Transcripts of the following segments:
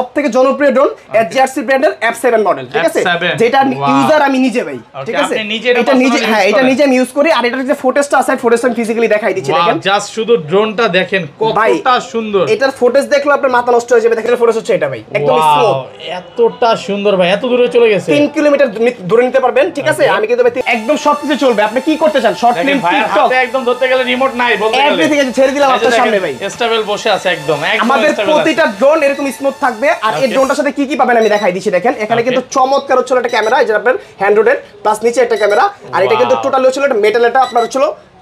সবথেকে জনপ্রিয় ড্রোন এসজিআরসি ব্র্যান্ডের F7 মডেল, ঠিক আছে, যেটা ইউজার আমি নিজে ভাই, ঠিক আছে, এটা নিজে, হ্যাঁ এটা নিজে আমি ইউজ করি। আর এটার যে ফুটেজটা আছে, ফুটেজটা আমি ফিজিক্যালি দেখাই দিচ্ছি, দেখেন জাস্ট শুধু ড্রোনটা দেখেন কতটা সুন্দর। এটার ফুটেজ দেখলে আপনার মাথা নষ্ট হয়ে যাবে। দেখেন ফুটেজ হচ্ছে এটা ভাই, একদম স্মুথ, এতটা সুন্দর ভাই, এত দূরে চলে গেছে, 3 কিলোমিটার দূরে নিতে পারবেন, ঠিক আছে। আমি কিন্তু ভাই একদম সবকিছু চলবে। আপনি কি করতে চান? শর্ট ফিল্ম, টিকটক, একদম ধরতে গেলে রিমোট নাই বলতে গেলে, এভরিথিং আছে, ছেড়ে দিলাম আপনার সামনে ভাই, স্টেবল বসে আছে একদম। আমাদের প্রতিটা ড্রোন এরকম স্মুথ থাকবে। আর এই ড্রোনটার সাথে কি কি পাবেন আমি দেখাই দিচ্ছি, দেখেন এখানে কিন্তু চমৎকার হচ্ছে একটা ক্যামেরা, এই যে আপনার হ্যান্ড রোডের প্লাস নিচে একটা ক্যামেরা। আর এটা কিন্তু টোটালি হচ্ছে একটা মেটাল, এটা আপনার হচ্ছে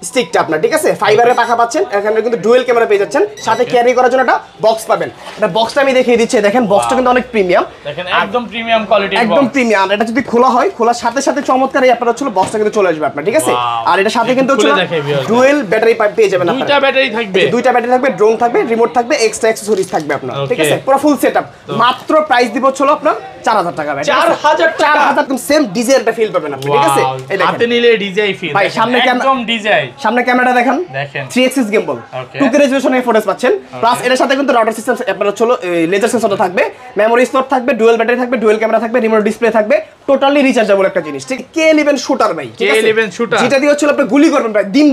স্টিকটা আপনার, ঠিক আছে, ফাইবারের পাখা পাচ্ছেন। এখানে কিন্তু ডুয়েল ক্যামেরা পেয়ে যাচ্ছেন, সাথে ক্যারি করার জন্য একটা বক্স পাবেন। এটা বক্সটা আমি দেখিয়ে দিচ্ছি, দেখেন বক্সটা কিন্তু অনেক প্রিমিয়াম, দেখেন একদম প্রিমিয়াম কোয়ালিটির, একদম প্রিমিয়াম। এটা যদি খোলা হয়, খোলার সাথে সাথে চমৎকার এই আপনার হচ্ছে বক্সটা কিন্তু চলে আসবে আপনার, ঠিক আছে। আর এটা সাথে কিন্তু হচ্ছে ডুয়েল ব্যাটারি পেয়ে যাবেন, দুইটা ব্যাটারি থাকবে, দুইটা ব্যাটারি থাকবে, ড্রোন থাকবে, রিমোট থাকবে, এক্সট্রা অ্যাকসেসরিজ থাকবে আপনার, ঠিক আছে, পুরো ফুল সেটআপ। মাত্র প্রাইস দিব হচ্ছে আপনার 4000 টাকা ভাই, 4000 টাকা, একদম সেম ডিজাইনটা ফিল পাবেন আপনি, ঠিক আছে। এই দেখেন হাতে নিলে ডিজাই ফিল ভাই, সামনে একদম ডিজাই, সামনে ক্যামেরা দেখেন 3 এক্সিস গিম্বল, 2K রেজোলিউশনে ফুটেজ পাচ্ছেন। প্লাস এর সাথে কিন্তু রাউটার সিস্টেম আপনার হচ্ছে লেজার সেন্সর থাকবে, মেমোরি স্লট থাকবে, ডুয়াল ব্যাটারি থাকবে, ডুয়াল ক্যামেরা থাকবে, রিমোট ডিসপ্লে থাকবে, টোটালি রিচার্জেবল একটা জিনিস, ঠিক। K11 শুটার ভাই, ঠিক আছে, K11 শুটার, যেটা দিয়ে হচ্ছে আপনি গুলি করবেন ভাই, দিন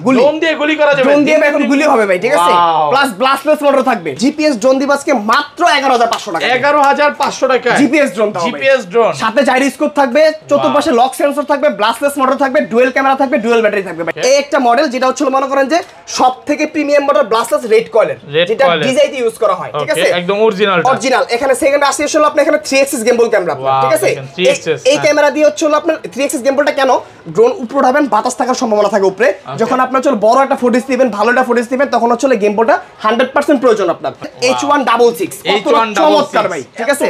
গুলি, ড্রোন দিয়ে গুলি করা যাবে, ড্রোন দিয়ে এখন গুলি হবে ভাই, ঠিক আছে। প্লাস ব্লাস্টলেস মোটর থাকবে, জিপিএস ড্রোন দিবাসকে মাত্র 11500 টাকা, 11500 টাকা জিপিএস ড্রোন, জিপিএস ড্রোন, সাথে জাইরোস্কোপ থাকবে, চতুর্পাশে লক সেন্সর থাকবে, ব্লাস্টলেস মোটর থাকবে, ডুয়াল ক্যামেরা থাকবে, ডুয়াল ব্যাটারি থাকবে ভাই। এই একটা মডেল যেটা হচ্ছে মনে করেন যে সবথেকে প্রিমিয়াম মডেল ব্লাস্টলেস রেড কয়েলের, যেটা ডিজাইতে ইউজ করা হয়, ঠিক আছে, একদম অরিজিনাল। এখানে সেকেন্ড আসছে হলো আপনি এখানে 3 এক্সিস গিম্বল ক্যামেরা, ঠিক আছে। এই ক্যামেরা দিয়ে হচ্ছে আপনার 3 এক্সিস গিম্বলটা কেন, ড্রোন উপরে উঠাবেন, বাতাস থাকার সম্ভাবনা থাকে উপরে, যখন আপনার হচ্ছে বড় একটা ফুটেজ দিবেন, ভালো একটা ফুটেজ দিবেন, তখন হচ্ছে গিম্বলটা 100% প্রয়োজন আপনার। H166 চমৎকার ভাই, ঠিক আছে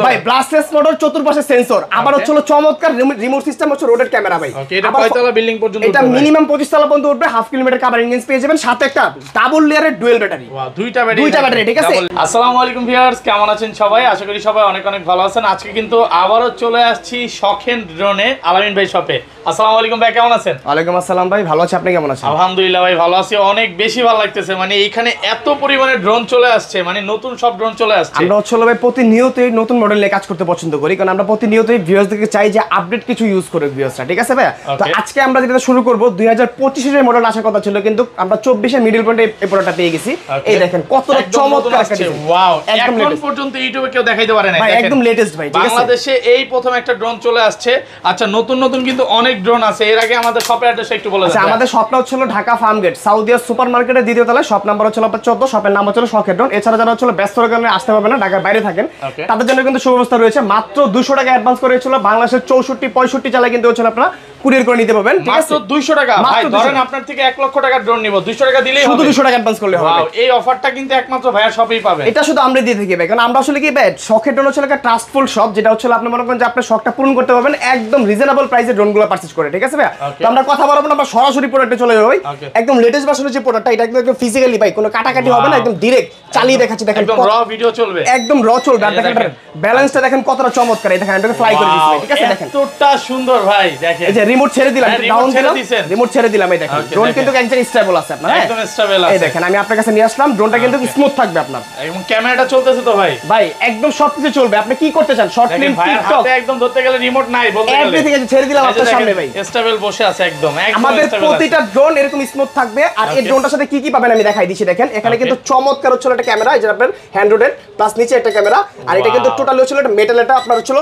ভাই, ব্লাস্টলেস মোটর, চতুর্পাশে সেন্সর, আবার হচ্ছে চমৎকার রিমোট সিস্টেম, হচ্ছে রোটেট ক্যামেরা ভাই। এটা কয়তলা বিল্ডিং পর্যন্ত এটা মিনিমাম 25 তলা পর্যন্ত উঠবে, হাফ কিলোমিটার কভারিং রেঞ্জ পেয়ে যাবেন, সাথে একটা ডাবল লেয়ারের ডুয়াল ব্যাটারি, দুইটা ব্যাটারি, ঠিক আছে। আসসালামু আলাইকুম ভিউয়ার্স, কেমন আছেন সবাই? আশা করি সবাই অনেক অনেক ভালো আছেন। আজকে কিন্তু আবারো চলে আসছি শখেন ড্রোনে আলামিন ভাই শপে। আসসালামু আলাইকুম ভাই, কেমন আছেন? ওয়ালাইকুম আসসালাম ভাই, ভালো আছি, আপনি কেমন আছেন? আলহামদুলিল্লাহ ভাই, ভালো আছি, অনেক বেশি ভালো লাগতেছে। মানে এখানে এত পরিমাণে ড্রোন চলে আসছে, মানে নতুন সব ড্রোন চলে আসছে। আমরা হচ্ছে ভাই প্রতিনিয়তই নতুন মডেল নিয়ে কাজ করতে পছন্দ করি, কারণ আমরা প্রতিনিয়তই ভিউয়ার্সদেরকে চাই যে আপডেট কিছু ইউজ করে ভিউয়ার্সরা, ঠিক আছে ভাই। তো আজকে আমরা যেটা শুরু করব 2025 এর মডেল আসার কথা ছিল, কিন্তু আমরা 24 এর মিডল পয়েন্টে এই প্রোডাক্টটা পেয়ে গেছি। এই দেখেন কতটা চমৎকার একটা ডিজাইন, ওয়াও, এখন পর্যন্ত ইউটিউবে কেউ দেখাইতে পারে না ভাই, একদম লেটেস্ট ভাই, ঠিক আছে। বাংলাদেশে এই প্রথম একটা ড্রোন চলে আসছে। আচ্ছা, নতুন কিন্তু অনেক ড্রোন আছে। এর আগে আমাদের শপের অ্যাড্রেস একটু বলে দেন। আচ্ছা, আমাদের শপটা হচ্ছে ঢাকা ফার্ম গেট, সাউদিয়া সুপার মার্কেটের দ্বিতীয় তলায়, শপ নাম্বার হচ্ছে 14, শপের নাম হচ্ছে শখের ড্রোন। এছাড়া যারা হচ্ছে ব্যস্ত কারণে আসতে পারবে না, ঢাকার বাইরে থাকেন, তাদের জন্য কিন্তু সুব্যবস্থা রয়েছে। মাত্র 200 টাকা অ্যাডভান্স করে হচ্ছিল, বাংলাদেশের 64-65 জেলায় কিন্তু হচ্ছে আপনারা কুরিয়ার করে নিতে পারবেন, ঠিক আছে। মাত্র 200 টাকা ভাই, ধরেন আপনার থেকে 1 লক্ষ টাকা ড্রোন নিব, 200 টাকা দিলেই হবে, শুধু 200 টাকা অ্যাডভান্স করলে হবে। এই অফারটা কিন্তু একমাত্র ভাইয়া শপেই পাবেন। এটা শুধু আমরা দিয়ে থাকি ভাই, কারণ আমরা আসলে কি ভাই, শখের ড্রোন হচ্ছে একটা ট্রাস্টফুল শপ, যেটা হচ্ছে আপনি মনে করেন যে আপনার শখটা পূরণ করতে পারবেন একদম রিজনেবল প্রাইসে ড্রোনগুলো পারচেজ করে, ঠিক আছে ভাই। তো আমরা কথা বলবো না, আমরা সরাসরি প্রোডাক্টে চলে যাবো ভাই। একদম লেটেস্ট ভার্সনের যে প্রোডাক্টটা, এটা একদম ফিজিক্যালি ভাই কোনো কাটাকাটি হবে না, একদম ডাইরেক্ট চালিয়ে দেখাচ্ছি, দেখেন একদম র ভিডিও চলবে, একদম র চলবে। আর দেখেন ব্যালেন্সটা দেখেন কতটা চমৎকার, এই দেখেন এটাকে ফ্লাই করে দিয়েছি, ঠিক আছে। দেখেন এতটা সুন্দর ভাই, দেখেন এই যে রিমোট ছেড়ে দিলাম, ডাউন দিলাম, রিমোট ছেড়ে দিলাম, এই দেখেন ড্রোন কিন্তু একদম স্টেবল আছে আপনার, একদম স্টেবল আছে। এই দেখেন আমি আপনার কাছে নিয়ে আসলাম, ড্রোনটা কিন্তু স্মুথ থাকবে আপনার, এবং ক্যামেরাটা চলতেছে তো ভাই, ভাই একদম সবকিছু চলবে। আপনি কি করতে চান? শর্ট ফিল্ম, টিকটক, একদম ধরতে গেলে রিমোট নাই বলতে গেলে, এভরিথিং আছে, ছেড়ে দিলাম আপনার সামনে ভাই, স্টেবল বসে আছে একদম। আমাদের প্রতিটা ড্রোন এরকম স্মুথ থাকবে। আর এই ড্রোনটার সাথে কি কি পাবেন আমি দেখাই দিচ্ছি, দেখেন এখানে কিন্তু চমৎকার হচ্ছে একটা ক্যামেরা, এই যে আপনার হ্যান্ড রোডের প্লাস নিচে একটা ক্যামেরা। আর এটা কিন্তু টোটালি হচ্ছে একটা মেটাল, এটা আপনার হচ্ছে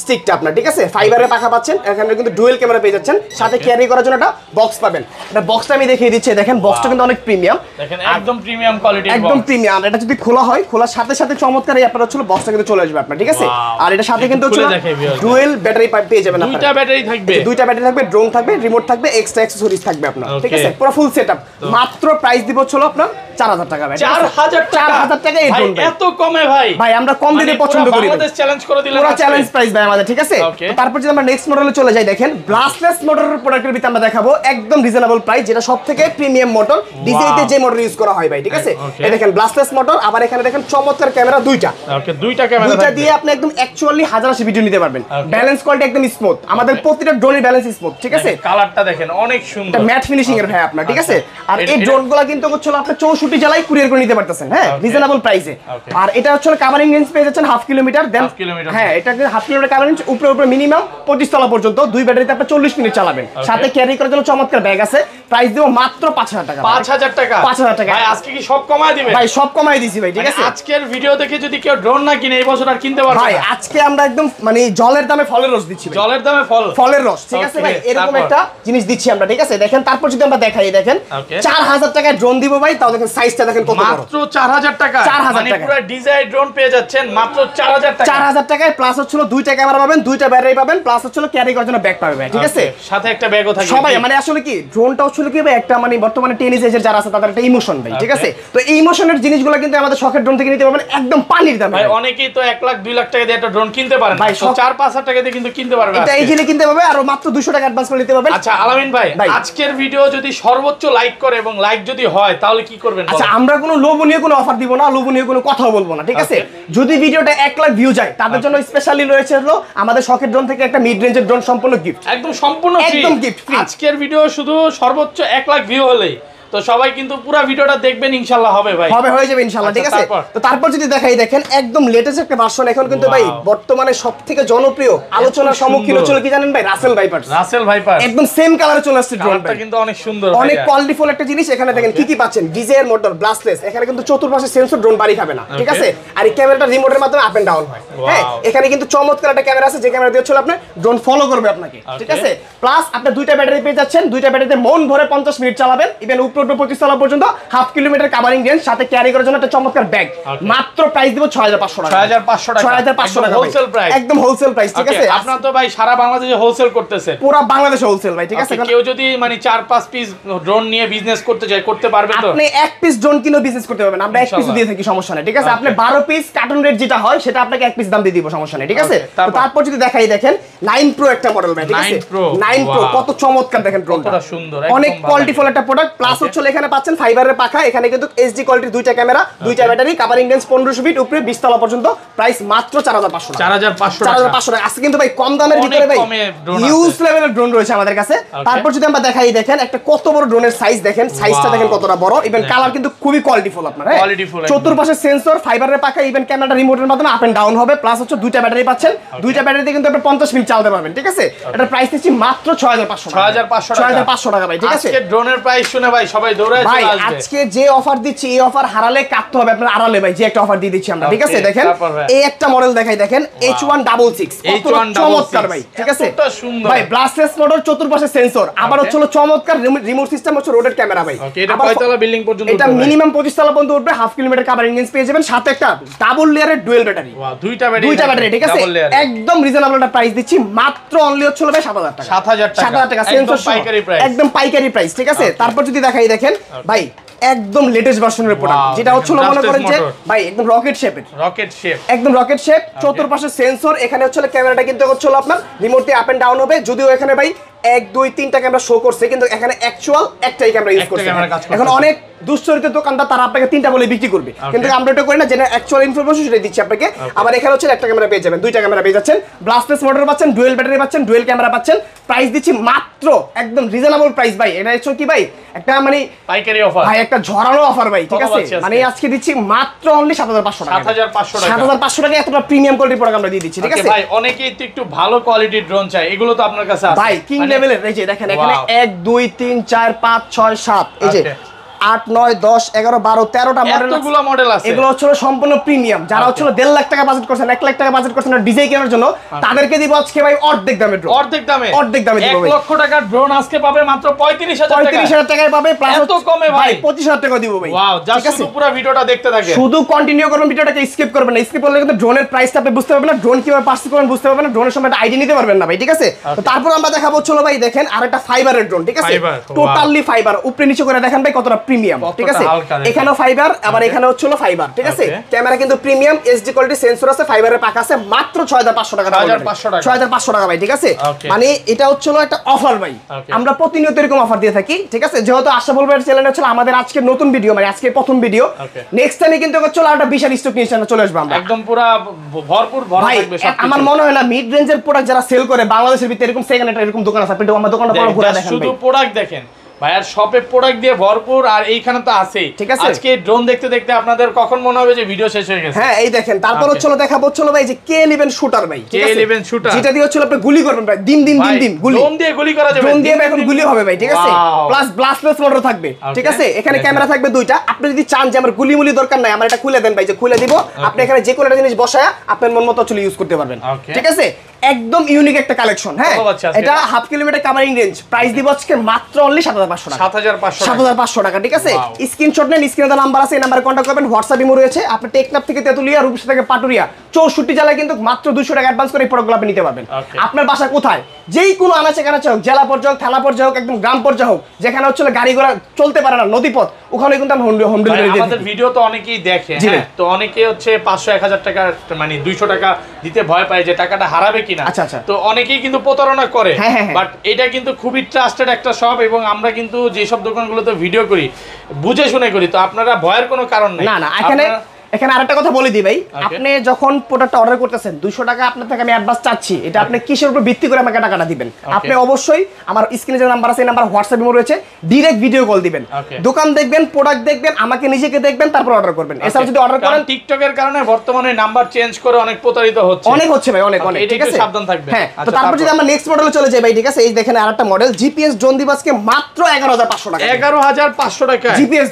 স্টিকটা আপনার, ঠিক আছে, ফাইবারের পাখা পাচ্ছেন। এখানে কিন্তু ডুয়েল ক্যামেরা পেয়ে যাচ্ছেন, সাথে ক্যারি করার জন্য একটা বক্স পাবেন। এটা বক্সটা আমি দেখিয়ে দিচ্ছি, দেখেন বক্সটা কিন্তু অনেক প্রিমিয়াম, দেখেন একদম প্রিমিয়াম কোয়ালিটির, একদম প্রিমিয়াম। এটা যদি খোলা হয়, খোলার সাথে সাথে চমৎকার এই আপনার হচ্ছে বক্সটা কিন্তু চলে আসবে আপনার, ঠিক আছে। আর এটা সাথে কিন্তু হচ্ছে ডুয়েল ব্যাটারি পেয়ে যাবেন, দুইটা ব্যাটারি থাকবে, দুইটা ব্যাটারি থাকবে, ড্রোন থাকবে, রিমোট থাকবে, এক্সট্রা অ্যাকসেসরিজ থাকবে আপনার, ঠিক আছে, পুরো ফুল সেটআপ। মাত্র প্রাইস দিব হচ্ছে আপনার 4000 টাকা ভাই, 4000 টাকা এই ড্রোন, এত কমে ভাই? ভাই আমরা কম দিতে পছন্দ করি, বাংলাদেশ চ্যালেঞ্জ করে দিলেন, পুরো চ্যালেঞ্জ প্রাইস ভাই আমাদের, ঠিক আছে? তো তারপর যদি আমরা নেক্সট মডেলে চলে যাই, দেখেন ব্লাস্টলেস মোটরের প্রোডাক্টের ভিতরে আমরা দেখাবো একদম রিজনেবল প্রাইস, যেটা সবথেকে প্রিমিয়াম মোটর, ডিজেতে যে মোটর ইউজ করা হয় ভাই, ঠিক আছে? এই দেখেন ব্লাস্টলেস মোটর, আবার এখানে দেখেন চমৎকার ক্যামেরা দুইটা, ওকে দুইটা ক্যামেরা, দুইটা দিয়ে আপনি একদম অ্যাকচুয়ালি 1080 ভিডিও নিতে পারবেন। ব্যালেন্স কোয়ালিটি একদম স্মুথ, আমাদের প্রতিটা ড্রোনের ব্যালেন্স স্মুথ, ঠিক আছে? কালারটা দেখেন অনেক সুন্দর, ম্যাট ফিনিশিং এর ভাই আপনার, ঠিক আছে? আর এই ড্রোনগুলো কিন্তু হচ্ছে আপনি 64 জেলায় কুরিয়ার করে নিতে পারতেছেন, হ্যাঁ, রিজনেবল প্রাইসে। আর এটা হচ্ছে কভারিং রেঞ্জ পেয়ে যাচ্ছেন 1/2 কিলোমিটার, দেন হ্যাঁ এটা 1/2 কিলোমিটার কভারিং, উপরে মিনিমাম 25 তলা পর্যন্ত, দুই ব্যাটারিতে আপনি 40 মিনিট চালাবেন, সাথে ক্যারি করার জন্য চমৎকার ব্যাগ আছে। প্রাইস দেব মাত্র 5000 টাকা। 5000 টাকা, 5000 টাকা ভাই আজকে কি সব কমায় দিবেন? ভাই সব কমায় দিছি ভাই, ঠিক আছে? আজকের ভিডিও দেখে যদি কেউ ড্রোন না কিনে এই বছর আর কিনতে পারবে ভাই, আজকে আমরা একদম মানে জলের দামে ফলের রস দিচ্ছি ভাই, জলের দামে ফলের রস, ঠিক আছে ভাই? এরকম একটা জিনিস দিচ্ছি আমরা, ঠিক আছে? দেখেন তারপর যদি আমরা দেখাই, দেখেন 4000 টাকায় ড্রোন দিব ভাই, তাও দেখেন সাইজটা দেখেন কত বড়, মাত্র 4000 টাকা, 4000 টাকা পুরো ডিজাইন ড্রোন পেয়ে যাচ্ছেন মাত্র 4000 টাকা। 4000 টাকায় প্লাস হচ্ছিল দুইটা ক্যামেরা পাবেন, দুইটা ব্যাটারি পাবেন, প্লাস হচ্ছিল ক্যারি করার জন্য ব্যাগ পাবেন ভাই, ঠিক আছে? সাথে একটা ব্যাগও থাকবে। সবাই মানে আসলে কি ড্রোনটা হচ্ছিল কি ভাই, একটা মানে বর্তমানে টেনিস এজের যারা আছে তাদের একটা ইমোশন ভাই, ঠিক আছে? তো এই ইমোশনের জিনিসগুলো কিন্তু আমাদের শখের ড্রোন থেকে নিতে পারবেন একদম পানির দামে ভাই। অনেকেই তো 1 লাখ 2 লাখ টাকা দিয়ে একটা ড্রোন কিনতে পারেন ভাই, 4-5 টাকা দিয়ে কিন্তু কিনতে পারবে, এটা ইজিলি কিনতে পারবে, আর মাত্র 200 টাকা অ্যাডভান্স করে নিতে পারবেন। আচ্ছা আলামিন ভাই, আজকের ভিডিও যদি সর্বোচ্চ লাইক করে এবং লাইক যদি হয় তাহলে কি করবেন? আচ্ছা, আমরা কোনো লোভনীয় কোনো অফার দিব না, লোভনীয় কোনো কথাও বলবো না, ঠিক আছে? যদি ভিডিওটা 1 লাখ ভিউ যায় তাদের জন্য স্পেশালি রয়েছে হলো আমাদের শখের ড্রোন থেকে একটা মিড রেঞ্জের ড্রোন সম্পূর্ণ গিফট, একদম সম্পূর্ণ একদম গিফট ফ্রি। আজকের ভিডিও শুধু সর্বোচ্চ 1 লাখ ভিউ হলেই তো সবাই কিন্তু পুরো ভিডিওটা দেখবেন, ইনশাআল্লাহ হবে ভাই, হবে, হয়ে যাবে ইনশাআল্লাহ, ঠিক আছে? তো তারপর যদি দেখাই, দেখেন একদম লেটেস্ট একটা ভার্সন এখন কিন্তু ভাই বর্তমানে সবথেকে জনপ্রিয় আলোচনার সম্মুখীন হচ্ছিল কি জানেন ভাই? রাসেল ভাইপার একদম সেম কালারে চলে আসছে ড্রোনটা, কিন্তু অনেক সুন্দর, অনেক কোয়ালিটিফুল একটা জিনিস। এখানে দেখেন কি কি পাচ্ছেন, ডিজাইন মোটর, ব্লাস্টলেস, এখানে কিন্তু চতুর্পাশে সেন্সর, ড্রোন বাড়ি খাবে না, ঠিক আছে? আর এই ক্যামেরাটা রিমোটের মাধ্যমে আপ এন্ড ডাউন হয়, হ্যাঁ? এখানে কিন্তু চমৎকার একটা ক্যামেরা আছে, যে ক্যামেরা দিয়ে হচ্ছে আপনি ড্রোন ফলো করবে আপনাকে, ঠিক আছে? প্লাস আপনি দুইটা ব্যাটারি পেয়ে যাচ্ছেন, দুইটা ব্যাটারিতে মন ভরে 50 মিনিট চালাবেন, ইভেন উপরে 25 তলা পর্যন্ত 1/2 কিলোমিটার কভারিং রেঞ্জ, সাথে ক্যারি করার জন্য একটা চমৎকার ব্যাগ। মাত্র প্রাইস দেব 6500 টাকা, 6500 টাকা হোলসেল প্রাইস, একদম হোলসেল প্রাইস, ঠিক আছে? আপনারা তো ভাই সারা বাংলাদেশে হোলসেল করতেছে, পুরো বাংলাদেশে হোলসেল ভাই, ঠিক আছে? কেউ যদি মানে 4-5 পিস ড্রোন নিয়ে বিজনেস করতে চায় করতে পারবে তো? আপনি এক পিস ড্রোন কিনে বিজনেস করতে পারবেন, আমরা এক পিস দিয়ে থাকি, সমস্যা নেই, ঠিক আছে? আপনি 12 পিস কার্টন রেট যেটা হয় সেটা আপনাকে এক পিস দাম দিয়ে দিব, সমস্যা নেই, ঠিক আছে? তো তারপর যদি দেখাই, দেখেন 9 প্রো একটা মডেল ভাই, ঠিক আছে? 9 প্রো কত চমৎকার, দেখেন ড্রোনটা কতটা সুন্দর, অনেক কোয়ালিটিফুল একটা প্রোডাক্ট। প্লাস হচ্ছে এখানে পাচ্ছেন ফাইবারের পাখা, এখানে কিন্তু এইচডি কোয়ালিটির দুইটা ক্যামেরা, দুইটা ব্যাটারি, কভারিং রেঞ্জ 1500 ফিট, উপরে 20 তলা পর্যন্ত, প্রাইস মাত্র 4500 টাকা। 4500 টাকা আজকে কিন্তু ভাই কম দামের ভিতরে ভাই হিউজ লেভেলের ড্রোন রয়েছে আমাদের কাছে। তারপর যদি আমরা দেখাই, দেখেন একটা কত বড় ড্রোনের সাইজ, দেখেন সাইজটা দেখেন কতটা বড়, ইভেন কালার কিন্তু খুবই কোয়ালিটিফুল আপনার, হ্যাঁ? চতুর্পাশে সেন্সর, ফাইবারের পাখা, ইভেন ক্যামেরাটা রিমোটের মাধ্যমে আপ এন্ড ডাউন হবে, প্লাস হচ্ছে দুইটা ব্যাটারি পাচ্ছেন, দুইটা ব্যাটারিতে কিন্তু আপনি 50 মিনিট চালাতে পারবেন, ঠিক আছে? এটার প্রাইস দিচ্ছি মাত্র 6500 টাকা ভাই, ঠিক আছে? আজকে ড্রোনের প্রাইস শুনে ভাই সবাই দৌড়ায় চলে আসবে। আজকে যে অফার দিচ্ছি এই অফার হারালে কাটতে হবে আপনার আড়ালে ভাই, যে একটা অফার দিয়ে দিচ্ছি আমরা, ঠিক আছে? দেখেন এই একটা মডেল দেখাই, দেখেন H166 চমৎকার ভাই, ঠিক আছে? ভাই ব্লাস্টলেস মোটর, চতুর্পাশে সেন্সর, আবার হচ্ছে চমৎকার রিমোট সিস্টেম, হচ্ছে রোটেট ক্যামেরা ভাই। এটা কয়তলা বিল্ডিং পর্যন্ত? এটা মিনিমাম 25 তলা পর্যন্ত উঠবে, 1/2 কিলোমিটার কভারিং রেঞ্জ পেয়ে যাবেন, সাথে একটা ডাবল লেয়ারের ডুয়েল ব্যাটারি, দুইটা ব্যাটারি, ঠিক আছে? একদম রিজনেবল একটা প্রাইস দিচ্ছি, মাত্র অনলি হচ্ছে ভাই 7000 টাকা, 7000 টাকা সেন্সর পাইকারি প্রাইস, একদম পাইকারি প্রাইস, ঠিক আছে? তারপর যদি দেখাই, দেখেন ভাই একদম লেটেস্ট ভার্সনের প্রোডাক্ট, যেটা হচ্ছে মনে করেন যে ভাই একদম রকেট শেপ, একদম রকেট শেপ, চতুর্পাশে সেন্সর, এখানে হচ্ছে ক্যামেরাটা কিন্তু হচ্ছে আপনার রিমোট দিয়ে আপ এন্ড ডাউন হবে, যদিও এখানে ভাই 1 2 3টা ক্যামেরা শো করছে, কিন্তু এখানে অ্যাকচুয়াল একটাই ক্যামেরা ইউজ করছে। এখন অনেক দুশ্চরিত্র দোকানদার তারা আপনাকে 3টা বলে বিক্রি করবে, কিন্তু আমরা এটা করি না, যেটা অ্যাকচুয়াল ইনফরমেশন সেটা দিচ্ছি আপনাকে। আবার এখানে হচ্ছে একটা ক্যামেরা পেয়ে যাবেন, দুইটা ক্যামেরা পেয়ে যাচ্ছেন, ব্লাস্টলেস মোটর পাচ্ছেন, ডুয়েল ব্যাটারি পাচ্ছেন, ডুয়েল ক্যামেরা পাচ্ছেন, প্রাইস দিচ্ছি মাত্র একদম রিজনেবল প্রাইস ভাই। এটা হচ্ছে কি ভাই একটা মানে পাইকারি অফার ভাই, একটা ঝরানো অফার ভাই, ঠিক আছে? মানে আজকে দিচ্ছি মাত্র অনলি 7500 টাকা, 7500 টাকা এতটা প্রিমিয়াম কোয়ালিটির প্রোডাক্ট আমরা দিয়ে দিচ্ছি, ঠিক আছে? ভাই অনেকেই তো একটু ভালো কোয়ালিটির ড্রোন চাই, এগুলো তো আপনার কাছে আছে ভাই, কিং লেভেলের। এই যে দেখেন এখানে 1 2 3 4 5 6 7 এই যে 8 9 10 11 12 13টা মডেল আছে, এগুলো হচ্ছে সম্পূর্ণ প্রিমিয়াম। যারা হচ্ছে 1.5 লাখ টাকা বাজেট করছেন, 1 লাখ টাকা বাজেট করছেন ডিজাইন কেনার জন্য, তাদেরকে দিব আজকে ভাই অর্ধেক দামে ড্রোন, অর্ধেক দামে দিব ভাই। 1 লক্ষ টাকার ড্রোন আজকে পাবে মাত্র 35000 টাকায় পাবে, প্লাস এত কমে ভাই 25000 টাকা দিব ভাই। ওয়াও, জাস্ট শুধু পুরো ভিডিওটা দেখতে থাকেন, শুধু কন্টিনিউ করবেন, ভিডিওটাকে স্কিপ করবেন না। স্কিপ করলে কিন্তু ড্রোনের প্রাইসটা আপনি বুঝতে পারবেন না, ড্রোন কিভাবে পার্সেল করবেন বুঝতে পারবেন না, ড্রোনের সময় আইডিয়া নিতে পারবেন না ভাই, ঠিক আছে? তো তারপর আমরা দেখাবো, চলো ভাই দেখেন আরেকটা ফাইবারের ড্রোন, ঠিক আছে? টোটালি ফাইবার, উপরে নিচে করে দেখেন ভাই কতটা প্রিমিয়াম, ঠিক আছে? এখানেও ফাইবার, আবার এখানে হচ্ছে ফাইবার, ঠিক আছে? ক্যামেরা কিন্তু প্রিমিয়াম, এইচডি কোয়ালিটি, সেন্সর আছে, ফাইবারের পাক আছে, মাত্র 6500 টাকা। 6500 টাকা ভাই, ঠিক আছে? মানে এটা হচ্ছে একটা অফার ভাই, আমরা প্রতিনিয়ত এরকম অফার দিয়ে থাকি, ঠিক আছে? যেহেতু আশরাফুল ভাইয়ের চ্যানেল হচ্ছে আমাদের আজকে নতুন ভিডিও, মানে আজকে প্রথম ভিডিও, নেক্সট টাইমে কিন্তু হচ্ছে একটা বিশাল স্টক নিয়ে চলে আসবে আমরা, একদম পুরো ভরপুর ভরা থাকবে সব। আমার মনে হয় না মিড রেঞ্জের প্রোডাক্ট যারা সেল করে বাংলাদেশের ভিতরে এরকম সেকেন্ড হ্যান্ড এরকম দোকান আছে, আপনি আমার দোকানটা বড় ঘুরে দেখেন, শুধু প্রোডাক্ট দেখেন ভাইয়ার শপে প্রোডাক্ট দিয়ে ভরপুর, আর এইখানে তো আছেই, ঠিক আছে? আজকে ড্রোন দেখতে দেখতে আপনাদের কখন মনে হবে যে ভিডিও শেষ হয়ে গেছে? হ্যাঁ, এই দেখেন, তারপর হচ্ছে দেখাবো হচ্ছে ভাই যে K11 শুটার ভাই, ঠিক আছে? K11 শুটার, যেটা দিয়ে হচ্ছে আপনি গুলি করবেন ভাই, দিন গুলি, ড্রোন দিয়ে গুলি করা যাবে, ড্রোন দিয়ে এখন গুলি হবে ভাই, ঠিক আছে? প্লাস ব্লাস্টলেস মোটর থাকবে, ঠিক আছে? এখানে ক্যামেরা থাকবে দুইটা, আপনি যদি চান যে আমার গুলি দরকার নাই, আমার এটা খুলে দেন ভাই, যে খুলে দিব, আপনি এখানে যে কোনো একটা জিনিস বসায়া আপনার মন মতো চলে ইউজ করতে পারবেন, ঠিক আছে? একদম ইউনিক একটা কালেকশন। হ্যাঁ, এটা half kilometre covering range, price দিব আজকে মাত্র অনলি 7500 টাকা। 7500 টাকা, ঠিক আছে? স্ক্রিনশট নেন, স্ক্রিনে নাম্বার আছে, এই নাম্বারে কন্টাক্ট করবেন, হোয়াটসঅ্যাপ ইমো রয়েছে। আপনি টেকনাফ থেকে তেতুলিয়া, রূপসা থেকে পাটুরিয়া 64 জেলায় কিন্তু মাত্র 200 টাকা অ্যাডভান্স করে এই প্রোডাক্টগুলো আপনি নিতে পারবেন। আপনার বাসা কোথায়, যেই কোনো আনাচে কানাচে হোক, জেলা পর্যায়ে হোক, থানা পর্যায়ে হোক, একদম গ্রাম পর্যায়ে হোক, যেখানে হচ্ছে গাড়ি ঘোড়া চলতে পারে না, নদীপথ, ওখানে কিন্তু আমি হোম ডেলিভারি দিই। আমাদের ভিডিও তো অনেকেই দেখে, হ্যাঁ, তো অনেকে হচ্ছে 500-1000 টাকা মানে 200 টাকা দিতে ভয় পায় যে টাকাটা হারাবে কিনা। আচ্ছা আচ্ছা, তো অনেকেই কিন্তু প্রতারণা করে, বাট এটা কিন্তু খুবই ট্রাস্টেড একটা শপ, এবং আমরা কিন্তু যেসব দোকানগুলোতে ভিডিও করি বুঝে শুনে করি, তো আপনারা ভয়ের কোনো কারণ নেই। না, এখানে আরেকটা কথা বলে দিই ভাই, আপনি যখন প্রোডাক্টটা অর্ডার করতেছেন 200 টাকা আপনার থেকে আমি অ্যাডভান্স চাচ্ছি, এটা আপনি কিসের উপর ভিত্তি করে আমাকে টাকাটা দিবেন? আপনি অবশ্যই আমার স্ক্রিনে যে নাম্বার আছে, এই নাম্বার হোয়াটসঅ্যাপ ইমো রয়েছে, ডাইরেক্ট ভিডিও কল দিবেন, দোকান দেখবেন, প্রোডাক্ট দেখবেন, আমাকে নিজেকে দেখবেন, তারপর অর্ডার করবেন। এছাড়া যদি অর্ডার করেন, টিকটকের কারণে বর্তমানে নাম্বার চেঞ্জ করে অনেক প্রতারিত হচ্ছে, অনেক হচ্ছে ভাই, অনেক, ঠিক আছে? সাবধান থাকবেন। হ্যাঁ, তো তারপর যদি আমরা নেক্সট মডেলে চলে যাই ভাই, ঠিক আছে? এই দেখেন আরেকটা মডেল, জিপিএস ড্রোন দিবাসকে মাত্র 11500 টাকা। 11500 টাকা জিপিএস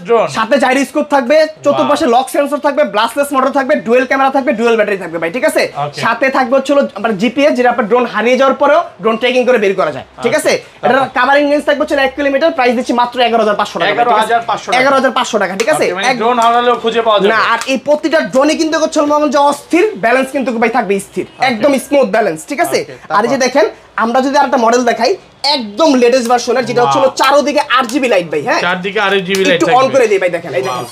ড্রোন, সাথে জাইরোস্কোপ থাকবে, চতুর্পাশে লক সেন্সর থাকবে, ব্লাস্টলেস মোটর থাকবে, ডুয়েল ক্যামেরা থাকবে, ডুয়েল ব্যাটারি থাকবে ভাই, ঠিক আছে? সাথে থাকবে হচ্ছে আপনার জিপিএস, যেটা আপনার ড্রোন হারিয়ে যাওয়ার পরেও ড্রোন ট্র্যাকিং করে বের করা যায়, ঠিক আছে? এটার কভারিং রেঞ্জ থাকবে হচ্ছে 1 কিলোমিটার, প্রাইস দিচ্ছি মাত্র 11500 টাকা। 11500 টাকা, ঠিক আছে? এক ড্রোন হারালেও খুঁজে পাওয়া যাবে না, আর এই প্রতিটা ড্রোনে কিন্তু হচ্ছে যে অস্থির ব্যালেন্স কিন্তু ভাই থাকবে স্থির, একদম স্মুথ ব্যালেন্স, ঠিক আছে? আর এই যে দেখেন, আমরা যদি আরেকটা মডেল দেখাই, একদম লেটেস্ট ভার্সনের, যেটা হচ্ছে চারদিকে 8GB লাইট ভাই। হ্যাঁ, চারদিকে 8GB লাইট, একটু অন করে দেই ভাই, দেখেন, এই দেখেন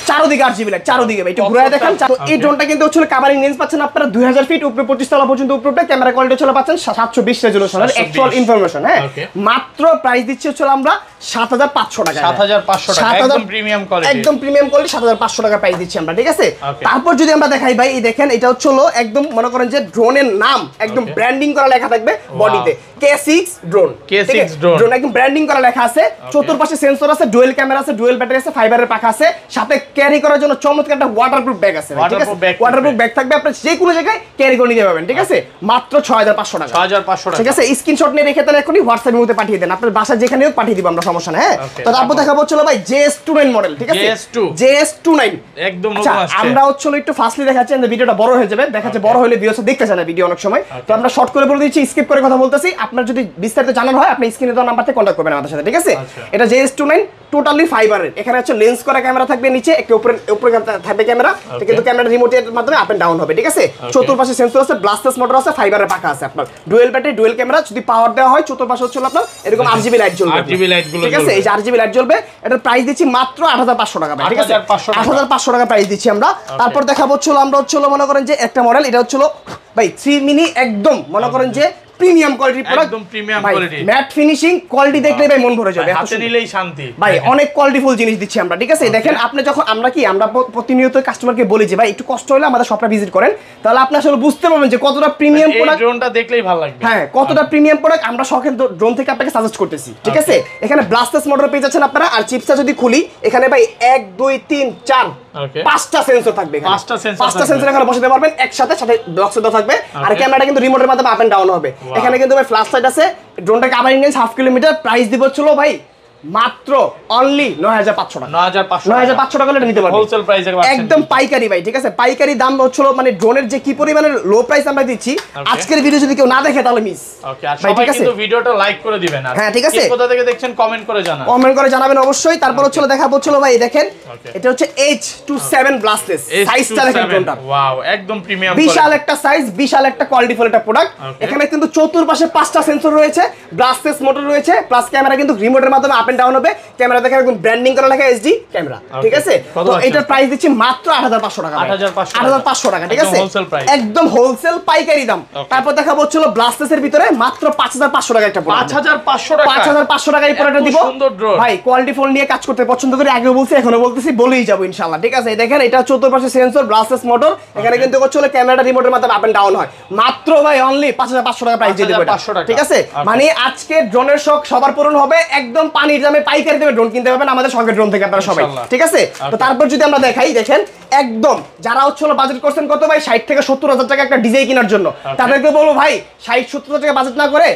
চারদিকে 8GB লাইট, চারদিকে ভাই একটু ঘুরে দেখেন। এই ড্রোনটা কিন্তু হচ্ছে কভারিং রেঞ্জ পাচ্ছেন আপনারা 2000 ফিট উপরে, 25 তলা পর্যন্ত উপরে, ক্যামেরা কোয়ালিটি হচ্ছে পাচ্ছেন 720 রেজোলিউশনের অ্যাকচুয়াল ইনফরমেশন। হ্যাঁ, মাত্র প্রাইস দিচ্ছি হচ্ছে আমরা 7500 টাকা। 7500 টাকা, একদম প্রিমিয়াম কোয়ালিটি, একদম প্রিমিয়াম কোয়ালিটি, 7500 টাকা প্রাইস দিচ্ছি আমরা, ঠিক আছে? তারপর যদি আমরা দেখাই ভাই, এই দেখেন, এটা হচ্ছে একদম মনে করেন যে ড্রোনের নাম একদম ব্র্যান্ডিং করা লেখা থাকবে বডিতে, K6 ড্রোন, K6 ড্রোন একদম ব্র্যান্ডিং করা লেখা আছে, চতুর্পাশে সেন্সর আছে, ডুয়েল ক্যামেরা আছে, ডুয়েল ব্যাটারি আছে, ফাইবারের পাখা আছে, সাথে ক্যারি করার জন্য চমৎকার একটা ওয়াটারপ্রুফ ব্যাগ আছে, ঠিক আছে? ওয়াটারপ্রুফ ব্যাগ থাকবে, আপনি যে কোনো জায়গায় ক্যারি করে নিতে পারবেন, ঠিক আছে? মাত্র 6500 টাকা। 6500 টাকা, ঠিক আছে? স্ক্রিনশট নিয়ে রেখে দেন, এখনই হোয়াটসঅ্যাপের মধ্যে পাঠিয়ে দেন, আপনার বাসা যেখানে হোক পাঠিয়ে দিব আমরা, সমস্যা নেই। হ্যাঁ, তো তারপর দেখাবো হচ্ছে ভাই JS29 মডেল, ঠিক আছে? JS29 একদম নতুন আসছে। আমরা হচ্ছে একটু ফাস্টলি দেখাচ্ছি, আমাদের ভিডিওটা বড় হয়ে যাবে, দেখাচ্ছে বড় হলে ভিউয়ার্স দেখতে চায় না ভিডিও অনেক সময়, তো আমরা শর্ট করে বলে দিচ্ছি, স্কিপ করে কথা বলতেছি। আপনার যদি বিস্তারিত জানার হয়, আপনি স্ক্রিনে দেওয়া নাম্বারতে কন্টাক্ট করবেন আমাদের সাথে, ঠিক আছে? এটা JS29 টোটালি ফাইবারের, এখানে হচ্ছে লেন্স করা ক্যামেরা থাকবে, নিচে একটা উপরে থাকবে ক্যামেরা, কিন্তু ক্যামেরা রিমোটের মাধ্যমে আপ এন্ড ডাউন হবে, ঠিক আছে? চতুর্পাশে সেন্সর আছে, ব্লাস্টলেস মোটর আছে, ফাইবারের পাখা আছে, আপনার ডুয়েল ব্যাটারি, ডুয়েল ক্যামেরা, যদি পাওয়ার দেওয়া হয় চতুর্পাশে হচ্ছে আপনার এরকম RGB লাইট জ্বলবে, ঠিক আছে? এই যে RGB লাইট জ্বলবে, এটার প্রাইস দিচ্ছি মাত্র 8500 টাকা ভাই, ঠিক আছে? 8500 টাকা প্রাইস দিচ্ছি আমরা। তারপর দেখাবো হচ্ছে আমরা হচ্ছে মনে করেন যে একটা মডেল, এটা হচ্ছে ভাই 3 মিনি, একদম মনে করেন যে প্রিমিয়াম কোয়ালিটি প্রোডাক্ট, একদম premium quality, mat finishing quality দেখলে ভাই মন ভরে যাবে, হাতে নিলেই শান্তি ভাই, অনেক কোয়ালিটিফুল জিনিস দিচ্ছি আমরা, ঠিক আছে? দেখেন, আপনি যখন আমরা প্রতিনিয়ত কাস্টমারকে বলি যে ভাই একটু কষ্ট হলে আমাদের শপটা ভিজিট করেন, তাহলে আপনি আসলে বুঝতে পারবেন যে কতটা প্রিমিয়াম প্রোডাক্ট, ড্রোনটা দেখলেই ভালো লাগবে। হ্যাঁ, কতটা প্রিমিয়াম প্রোডাক্ট আমরা শখের ড্রোন থেকে আপনাকে সাজেস্ট করতেছি, ঠিক আছে? এখানে ব্লাস্টলেস মোটর পেয়ে যাচ্ছেন আপনারা, আর চিপসটা যদি খুলি, এখানে ভাই 1 2 3 4 5টা সেন্সর থাকবে, 5টা সেন্সর এখানে বসাতে পারবেন একসাথে, সাথে বক্স দেওয়া থাকবে, আর ক্যামেরাটা কিন্তু রিমোটের মাধ্যমে আপ এন্ড ডাউন হবে। এখানে কিন্তু ভাই ফ্ল্যাশ লাইট আছে, ড্রোনটা covering range half kilometre, price দিব ছিল ভাই মাত্র অনলি 9500 টাকা। 9500 টাকা নিতে পারবেন হোলসেল প্রাইসে, একদম পাইকারি ভাই, ঠিক আছে? পাইকারি দাম হচ্ছিল, মানে ড্রোনের যে কি পরিমাণের লো প্রাইস আমরা দিচ্ছি, আজকের ভিডিও যদি কেউ না দেখে তাহলে মিস। ওকে, আর সবাই কিন্তু ভিডিওটা লাইক করে দিবেন, আর হ্যাঁ, ঠিক আছে? কোথা থেকে দেখছেন কমেন্ট করে জানাবেন, জানাবেন অবশ্যই। তারপর হচ্ছে দেখাবো হচ্ছে ভাই, দেখেন এটা হচ্ছে H27 ব্লাস্টলেস, সাইজটা দেখেন ড্রোনটা, ওয়াও, একদম প্রিমিয়াম, বিশাল একটা সাইজ, বিশাল একটা কোয়ালিটিফুল একটা প্রোডাক্ট। এখানে কিন্তু চতুর্পাশে 5টা সেন্সর রয়েছে, ব্লাস্টলেস মোটর রয়েছে, প্লাস ক্যামেরা কিন্তু রিমোটের মাধ্যমে আপ এন্ড ডাউন হবে। ক্যামেরা দেখেন একদম ব্র্যান্ডিং করা লেখা এইচডি ক্যামেরা, ঠিক আছে? তো এটার প্রাইস দিচ্ছি মাত্র 8500 টাকা, 8500 টাকা, ঠিক আছে? একদম হোলসেল পাইকারি দাম। তারপর দেখাবো হচ্ছে ব্লাস্টেসের ভিতরে মাত্র 5500 টাকা একটা প্রোডাক্ট, 5500 টাকা এই প্রোডাক্টটা দিব ভাই। কোয়ালিটি ফোন নিয়ে কাজ করতে পছন্দ করি, আগেও বলছি এখনো বলতেছি, বলেই যাবো ইনশাআল্লাহ, ঠিক আছে? দেখেন এটা 14 পাশে সেন্সর, ব্লাস্টেস মোটর, এখানে কিন্তু হচ্ছে ক্যামেরাটা রিমোটের মাধ্যমে আপ এন্ড ডাউন হয়। মাত্র ভাই অনলি 5500 টাকা প্রাইস দিয়ে দেব এটা, ঠিক আছে? মানে আজকে ড্রোনের শখ সবার পূরণ হবে, একদম পানির দামে পাইকারি দামে ড্রোন কিনতে পারবেন আমাদের শখের ড্রোন থেকে আপনারা সবাই, ঠিক আছে? তো তারপর যদি আমরা দেখাই, দেখেন একদম যারা হচ্ছে বাজেট করছেন কত ভাই, 60 থেকে 70,000 টাকা একটা ডিজাই কেনার জন্য, তাদেরকে বলবো ভাই 60-70,000 টাকা বাজেট না করে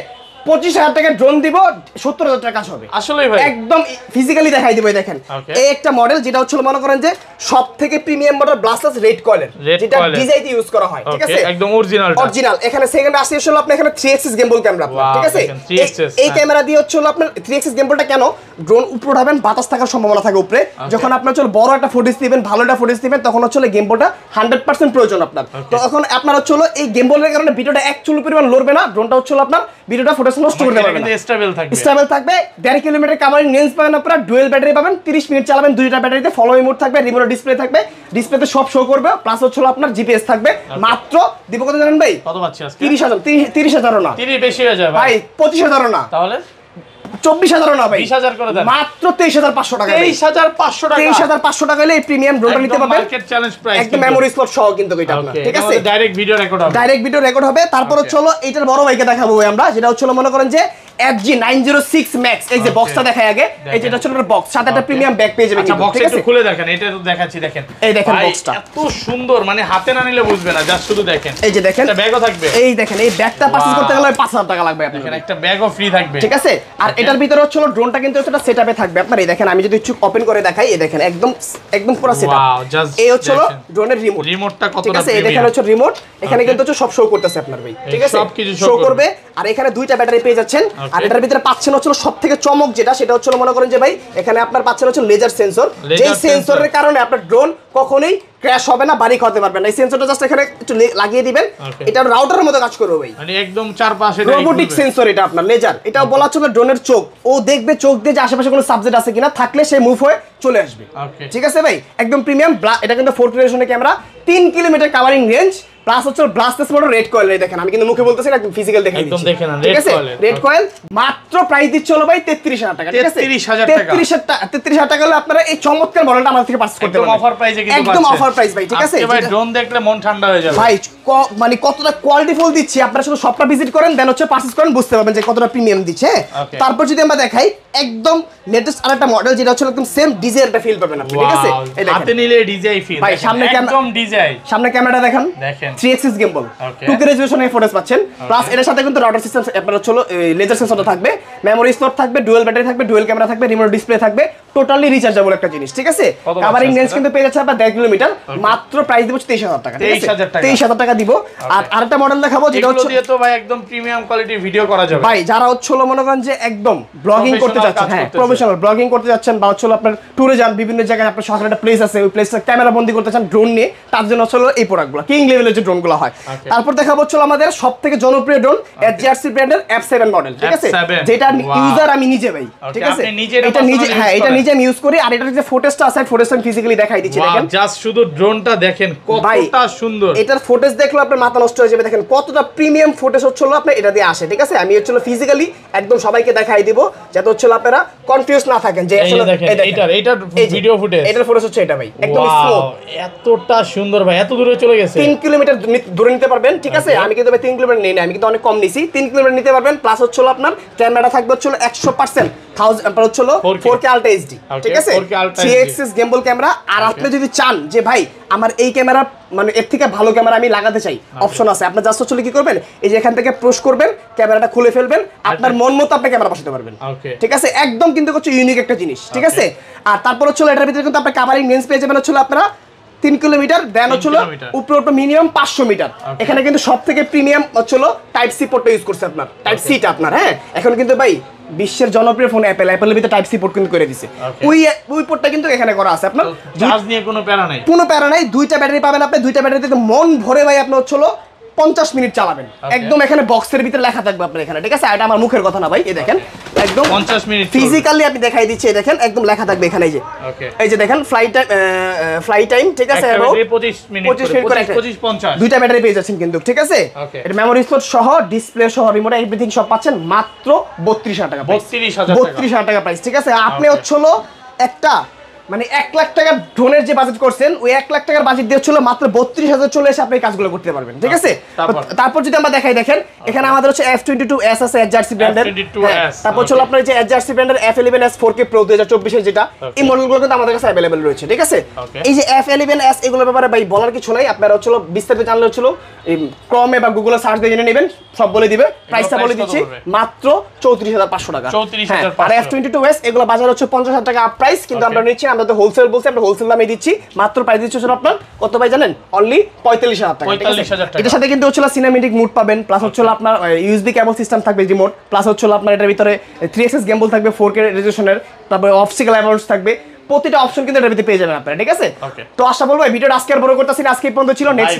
25,000 টাকা ড্রোন দিব, 70,000 টাকা কাজ হবে। আসলে ভাই একদম ফিজিক্যালি দেখাই দিব। দেখেন এই একটা মডেল যেটা হচ্ছে মনে করেন যে সবথেকে প্রিমিয়াম মডেল ব্লাস্টাস রেড কয়েলের, যেটা ডিজাইতে ইউজ করা হয়, ঠিক আছে? একদম অরিজিনাল। এখানে সেকেন্ড আসছে হলো আপনি এখানে 3 এক্সিস গিম্বল ক্যামেরা, ঠিক আছে? এই ক্যামেরা দিয়ে হচ্ছে আপনার 3 এক্সিস গিম্বলটা কেন, ড্রোন উপরে উঠাবেন, বাতাস থাকার সম্ভাবনা থাকে উপরে, যখন আপনার হচ্ছে বড় একটা ফুটেজ দিবেন, ভালো একটা ফুটেজ দিবেন, তখন হচ্ছে গিম্বলটা 100% প্রয়োজন আপনার। তো এখন আপনার হচ্ছে এই গিম্বলের কারণে ভিডিওটা এক চুল পরিমাণ লড়বে না, ড্রোনটা হচ্ছে আপনার ভিডিওটা ফুটেজ নষ্ট করতে পারবে না, স্টেবল থাকবে। 1.5 কিলোমিটার কাভারিং রেঞ্জ পাবেন আপনারা, ডুয়েল ব্যাটারি পাবেন, 30 মিনিট চালাবেন, দুইটা ব্যাটারিতে, ফলোইং মোড থাকবে, রিমোট ডিসপ্লে থাকবে, ডিসপ্লেতে সব শো করবে, প্লাস হচ্ছে আপনার জিপিএস থাকবে। মাত্র দিব কত জানেন ভাই? কত পাচ্ছি আজকে? 30,000 না, 30 বেশি হয়ে যায় ভাই, 25,000 না, তাহলে 24,000 না ভাই, 20,000 করে দেন, মাত্র 23,500 টাকা, 23,500 টাকা, 23,500 টাকা হলে এই প্রিমিয়াম ড্রোনটা নিতে পারবেন, মার্কেট চ্যালেঞ্জ প্রাইস, একদম মেমরি স্লট সহ কিন্তু এটা আপনার, ঠিক আছে? ডাইরেক্ট ভিডিও রেকর্ড হবে। তারপর হচ্ছে এইটার বড় ভাইকে দেখাবো ভাই আমরা, যেটা হচ্ছে মনে করেন যে FG906 Max, এই যে বক্সটা দেখাই আগে, এই যেটা হচ্ছে বক্স, সাথে একটা প্রিমিয়াম ব্যাক পেয়ে যাবেন, ঠিক আছে? খুলে দেখেন, এটা তো দেখাচ্ছি, দেখেন এই দেখেন বক্সটা এত সুন্দর, মানে হাতে না নিলে বুঝবে না, জাস্ট শুধু দেখেন, এই যে দেখেন একটা ব্যাগও থাকবে, এই দেখেন এই ব্যাগটা পারচেজ করতে গেলে 5,000 টাকা লাগবে আপনার, দেখেন একটা ব্যাগও ফ্রি থাকবে, ঠিক আছে? আর এটার ভিতরে হচ্ছে ড্রোনটা কিন্তু একটা সেটআপে থাকবে আপনার, এই দেখেন আমি যদি একটু ওপেন করে দেখাই, এই দেখেন একদম পুরো সেটআপ, এই হচ্ছে ড্রোনের রিমোটটা কতটা, ঠিক আছে? এই দেখেন হচ্ছে রিমোট, এখানে কিন্তু হচ্ছে সব শো করতেছে আপনার ভাই, ঠিক আছে? সবকিছু শো করবে। আর এখানে দুইটা ব্যাটারি পেয়ে যাচ্ছেন, আর এটার ভিতরে পাচ্ছেন হচ্ছে সবথেকে চমক যেটা, সেটা হচ্ছে মনে করেন যে ভাই এখানে আপনার পাচ্ছেন হচ্ছে লেজার সেন্সর, যেই সেন্সরের কারণে আপনার ড্রোন কখনোই ক্র্যাশ হবে না, বাড়ি খাওয়াতে পারবে না। এই সেন্সরটা জাস্ট এখানে একটু লাগিয়ে দিবেন, এটা রাউটারের মতো কাজ করবে ভাই, মানে একদম চারপাশে রোবোটিক সেন্সর, এটা আপনার লেজার, এটা বলা হচ্ছে ড্রোনের চোখ, ও দেখবে চোখ দিয়ে যে আশেপাশে কোনো সাবজেক্ট আছে কিনা, থাকলে সে মুভ হয়ে চলে আসবে, ঠিক আছে ভাই? একদম প্রিমিয়াম। এটা কিন্তু 4K রেজোলিউশনের camera, 3 kilometre covering range, plus হচ্ছে ব্লাস্টেস মোটর রেড কয়েল, দেখেন আমি কিন্তু মুখে বলতেছি না, একদম ফিজিক্যাল দেখাই দিচ্ছি, ঠিক আছে? রেড কয়েল মাত্র প্রাইস দিচ্ছে হলো ভাই 33,000 টাকা, ঠিক আছে? 33,000 টাকা হলে আপনারা এই চমৎকার মডেলটা আমাদের থেকে পারচেজ করতে পারবেন, একদম অফার প্রাইসে, একদম অফার প্রাইস ভাই, ঠিক আছে? ভাই ড্রোন দেখলে মন ঠান্ডা হয়ে যাবে ভাই, মানে কতটা কোয়ালিটি ফুল দিচ্ছি, আপনারা শুধু শপটা ভিজিট করেন, দেন হচ্ছে পারচেজ করেন, বুঝতে পারবেন যে কতটা প্রিমিয়াম দিচ্ছে। তারপর যদি আমরা দেখাই একদম লেটেস্ট আরেকটা মডেল, যেটা হচ্ছে একদম সেম ডিজাইনটা ফিল পাবেন আপনি, ঠিক আছে? এই দেখেন হাতে নিলে ডিজাই ফিল ভাই, সামনে একদম ডিজাই, সামনে ক্যামেরাটা দেখেন 3 এক্সিস গিম্বল, 2K রেজোলিউশনে ফুটেজ পাচ্ছেন, প্লাস এর সাথে কিন্তু রাউটার সিস্টেম আপনার হচ্ছে লেজার সেন্সরটা থাকবে, মেমরি স্লট থাকবে, ডুয়াল ব্যাটারি থাকবে, ডুয়াল ক্যামেরা থাকবে, রিমোট ডিসপ্লে থাকবে, টোটালি রিচার্জেবল একটা জিনিস, ঠিক আছে? কাভারিং রেঞ্জ কিন্তু পেয়ে যাচ্ছে আপনার 1.5 কিলোমিটার, মাত্র প্রাইস দিব 23,000 টাকা, ঠিক আছে? 23,000 টাকা দিব। আর আরেকটা মডেল দেখাবো, যেটা হচ্ছে দিয়ে তো ভাই একদম প্রিমিয়াম কোয়ালিটির ভিডিও করা যাবে ভাই, যারা হচ্ছে মনে করেন যে একদম ব্লগিং করতে যাচ্ছেন, হ্যাঁ প্রফেশনাল ব্লগিং করতে যাচ্ছেন, বা হচ্ছে আপনার ট্যুরে যান, বিভিন্ন জায়গায় আপনার শহরে একটা প্লেস আছে, ওই প্লেসটা ক্যামেরা বন্দি করতে চান ড্রোন নিয়ে, তার জন্য হচ্ছে এই প্রোডাক্টগুলো কিং লেভেলের যে ড্রোনগুলো হয়। তারপর দেখাবো হচ্ছে আমাদের সবথেকে জনপ্রিয় ড্রোন HGRC ব্র্যান্ডের F7 মডেল, ঠিক আছে? যেটা ইউজার আমি নিজে ভাই, ঠিক আছে? এটা নিজে, হ্যাঁ এটা নিজে আমি ইউজ করি। আর এটার যে ফুটেজটা আছে, ফুটেজটা আমি ফিজিক্যালি দেখাই দিচ্ছি, দেখেন জাস্ট শুধু ড্রোনটা দেখেন কতটা সুন্দর, এটার ফুটেজ দেখলে আপনার মাথা নষ্ট হয়ে যাবে, দেখেন কতটা প্রিমিয়াম ফুটেজ হচ্ছে আপনার এটা দিয়ে আসে, ঠিক আছে? আমি হচ্ছে ফিজিক্যালি একদম সবাইকে দেখাই দিব, যাতে হচ্ছে আপনারা কনফিউজ না থাকেন যে আসলে এইটার ভিডিও ফুটেজ, এটার ফুটেজ হচ্ছে এটা ভাই, একদম স্মুথ, এতটা সুন্দর ভাই, এত দূরে চলে গেছে, 3 কিলোমিটার দূরে নিতে পারবেন, ঠিক আছে? আমি কিন্তু ভাই 3 কিলোমিটার নেই না, আমি কিন্তু অনেক কম নিছি, 3 কিলোমিটার নিতে পারবেন। প্লাস হচ্ছে আপনার ক্যামেরাটা থাকবে হচ্ছে 100% 4K আলট্রা এইচডি, ঠিক আছে? 3 এক্সিস গিম্বল ক্যামেরা। আর আপনি যদি চান যে ভাই আমার এই ক্যামেরা মানে এর থেকে ভালো ক্যামেরা আমি লাগাতে চাই, অপশন আছে, আপনি জাস্ট হচ্ছে কি করবেন, এই যে এখান থেকে পুশ করবেন, ক্যামেরাটা খুলে ফেলবেন, আপনার মন মতো আপনি ক্যামেরা বসাতে পারবেন, ঠিক আছে? একদম কিন্তু হচ্ছে ইউনিক একটা জিনিস, ঠিক আছে? আর তারপর হচ্ছে এটার ভিতরে কিন্তু আপনি কাভারিং রেঞ্জ পেয়ে যাবেন হচ্ছে আপনারা 3 কিলোমিটার, দেন হচ্ছে উপরে মিনিমাম 500 মিটার। এখানে কিন্তু সবথেকে প্রিমিয়াম হচ্ছে টাইপ সি পোর্টটা ইউজ করছে আপনার, টাইপ সিটা আপনার, হ্যাঁ এখন কিন্তু ভাই বিশ্বের জনপ্রিয় ফোন অ্যাপলের ভিতরে টাইপ সি পোর্ট কিন্তু করে দিয়েছে, ওই পোর্টটা কিন্তু এখানে করা আছে। আপনার চার্জ নিয়ে কোনো প্যারা নাই, দুইটা ব্যাটারি পাবেন আপনি, দুইটা ব্যাটারিতে মন ভরে ভাই আপনার হচ্ছে 50 মিনিট চালাবেন। একদম এখানে বক্সের ভিতরে লেখা থাকবে আপনার এখানে, ঠিক আছে? এটা আমার মুখের কথা না ভাই, এই দেখেন একদম 50 মিনিট ফিজিক্যালি আমি দেখাই দিচ্ছি, এই দেখেন একদম লেখা থাকবে এখানে, এই যে এই যে দেখেন ফ্লাই টাইম, ঠিক আছে? এবং 25 মিনিট করে 25 50 দুইটা ব্যাটারি পেয়ে যাচ্ছেন কিন্তু, ঠিক আছে? এটা মেমোরি স্লট সহ, ডিসপ্লে সহ, রিমোট এভরিথিং সব পাচ্ছেন মাত্র 32,000 টাকা। 32,000 টাকা প্রাইস, ঠিক আছে? আপনি হচ্ছিল একটা মানে 1 লাখ টাকার ড্রোনের যে বাজেট করছেন, ওই 1 লাখ টাকার বাজেট দিয়ে হচ্ছিল মাত্র 32,000 চলে এসে আপনি এই কাজগুলো করতে পারবেন, ঠিক আছে? তারপর যদি আমরা দেখাই, দেখেন এখানে আমাদের হচ্ছে F22s আছে, এচআরসি ব্র্যান্ডের। তারপর চলো আপনার যে এচআরসি ব্র্যান্ডের F11s 4K Pro 2024 এর যেটা, এই মডেলগুলো কিন্তু আমাদের কাছে अवेलेबल রয়েছে, ঠিক আছে? এই যে F11s এগুলোর ব্যাপারে ভাই বলার কিছু নাই, আপনারা হচ্ছে বিস্তারিত জানলে হচ্ছে এই ক্রমে বা গুগলে সার্চ দিয়ে জেনে নেবেন, সব বলে দিবে। প্রাইসটা বলে দিচ্ছি মাত্র 34,500 টাকা। আর F22s এগুলো বাজার হচ্ছে 50,000 টাকা আপ প্রাইস, কিন্তু আমরা নিচ্ছি, আমরা তো হোলসেল বলছি, আমরা হোলসেল দামে দিচ্ছি। মাত্র প্রাইস দিচ্ছি হচ্ছে আপনার কত ভাই জানেন? অনলি 45,000 টাকা। 45,000 টাকা। এটার সাথে কিন্তু হচ্ছে সিনেমেটিক মুড পাবেন, প্লাস হচ্ছে আপনার ইউএসবি কেবল সিস্টেম থাকবে, রিমোট, প্লাস হচ্ছে আপনার এটার ভিতরে 3 গেমবল থাকবে 4K রেজোলিউশনের, তারপরে অপটিক্যাল অ্যামাউন্টস থাকবে, প্রতিটা অপশন কিন্তু এটার ভিতরে পেয়ে যাবেন আপনারা, ঠিক আছে? তো আশা বলবো এই ভিডিওটা আজকে আর বড় করতেছি না, আজকে এই পর্যন্ত ছিল। নেক্সট